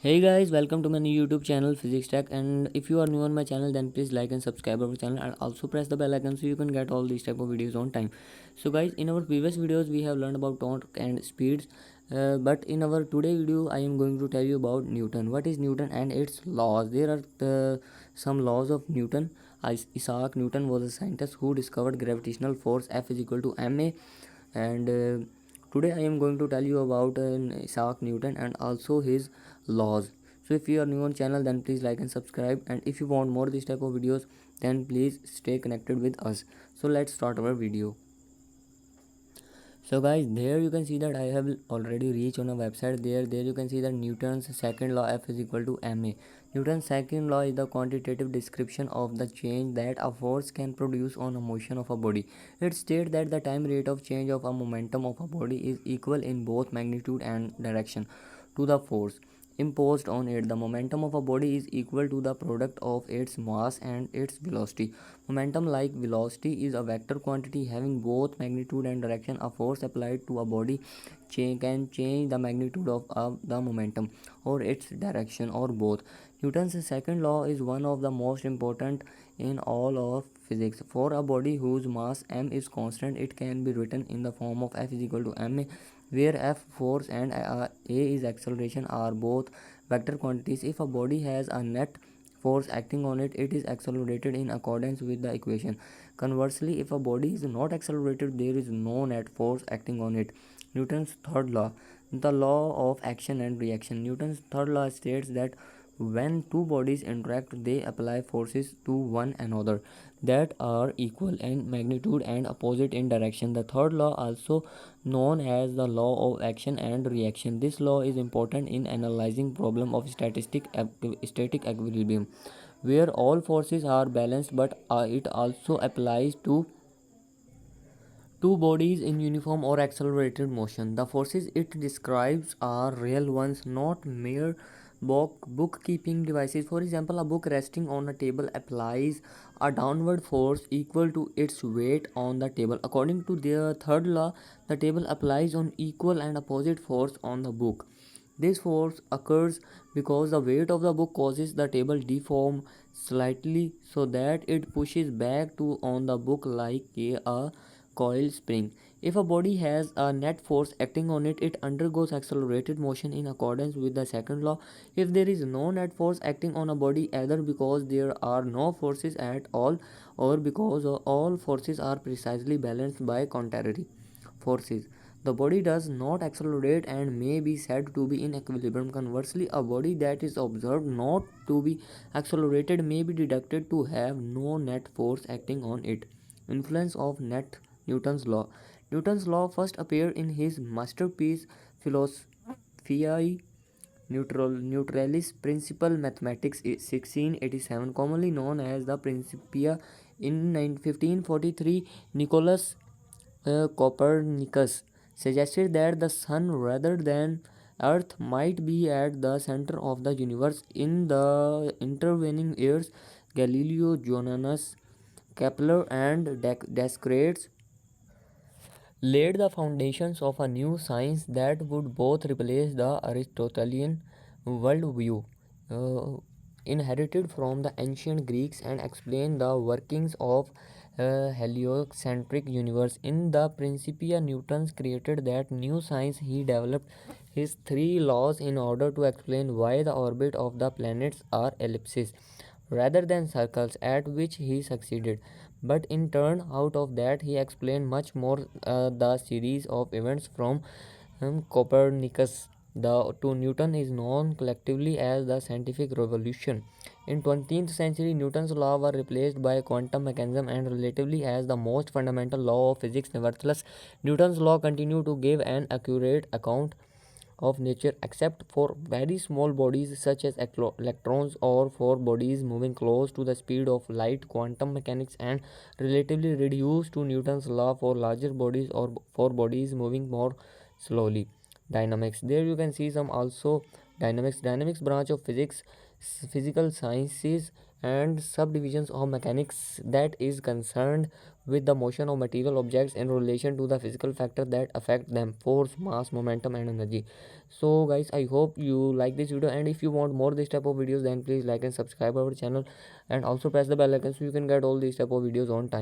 Hey guys, welcome to my new YouTube channel Physics Tech. And if you are new on my channel, then please like and subscribe our channel and also press the bell icon so you can get all these type of videos on time. So guys, in our previous videos we have learned about torque and speeds, but in our today video I am going to tell you about Newton. What is Newton and its laws? There are some laws of Newton. Isaac Newton was a scientist who discovered gravitational force F is equal to ma, and today I am going to tell you about Isaac Newton and also his laws. So if you are new on channel, then please like and subscribe, and if you want more this type of videos, then please stay connected with us. So let's start our video. So guys, there you can see that I have already reached on a website. There you can see that Newton's second law, F is equal to ma. Newton's second law is the quantitative description of the change that a force can produce on a motion of a body. It states that the time rate of change of a momentum of a body is equal in both magnitude and direction to the force imposed on it. The momentum of a body is equal to the product of its mass and its velocity. Momentum, like velocity, is a vector quantity having both magnitude and direction. A force applied to a body can change the magnitude of the momentum or its direction or both. Newton's second law is one of the most important in all of physics. For a body whose mass m is constant, it can be written in the form of F is equal to ma, where F force and A is acceleration are both vector quantities. If a body has a net force acting on it, it is accelerated in accordance with the equation. Conversely, if a body is not accelerated, there is no net force acting on it. Newton's third law, the law of action and reaction. Newton's third law states that when two bodies interact, they apply forces to one another that are equal in magnitude and opposite in direction. The third law, also known as the law of action and reaction. This law is important in analyzing problem of static equilibrium, where all forces are balanced, but it also applies to two bodies in uniform or accelerated motion. The forces it describes are real ones, not mere bookkeeping devices. For example, a book resting on a table applies a downward force equal to its weight on the table. According to their third law, the table applies an equal and opposite force on the book. This force occurs because the weight of the book causes the table deform slightly so that it pushes back to on the book like a coil spring. If a body has a net force acting on it, it undergoes accelerated motion in accordance with the second law. If there is no net force acting on a body, either because there are no forces at all or because all forces are precisely balanced by contrary forces, the body does not accelerate and may be said to be in equilibrium. Conversely, a body that is observed not to be accelerated may be deducted to have no net force acting on it. Influence of net Newton's law. Newton's law first appeared in his masterpiece Philosophiae Naturalis Principal Mathematics 1687, commonly known as the Principia. In 1543, Nicholas Copernicus suggested that the sun rather than earth might be at the center of the universe. In the intervening years, Galileo, Johannes Kepler and Descartes laid the foundations of a new science that would both replace the Aristotelian worldview inherited from the ancient Greeks and explain the workings of heliocentric universe. In the Principia, Newton created that new science. He developed his three laws in order to explain why the orbit of the planets are ellipses rather than circles, at which he succeeded. But in turn out of that, he explained much more. The series of events from Copernicus to Newton is known collectively as the scientific revolution. In 20th century, Newton's law were replaced by quantum mechanism and relatively as the most fundamental law of physics. Nevertheless, Newton's law continued to give an accurate account of nature except for very small bodies such as electrons or for bodies moving close to the speed of light. Quantum mechanics and relatively reduced to Newton's law for larger bodies or for bodies moving more slowly. Dynamics, there you can see some also dynamics branch of physical sciences and subdivisions of mechanics that is concerned with the motion of material objects in relation to the physical factor that affect them: force, mass, momentum, and energy. So guys, I hope you like this video, and if you want more this type of videos, then please like and subscribe our channel, and also press the bell icon so you can get all these type of videos on time.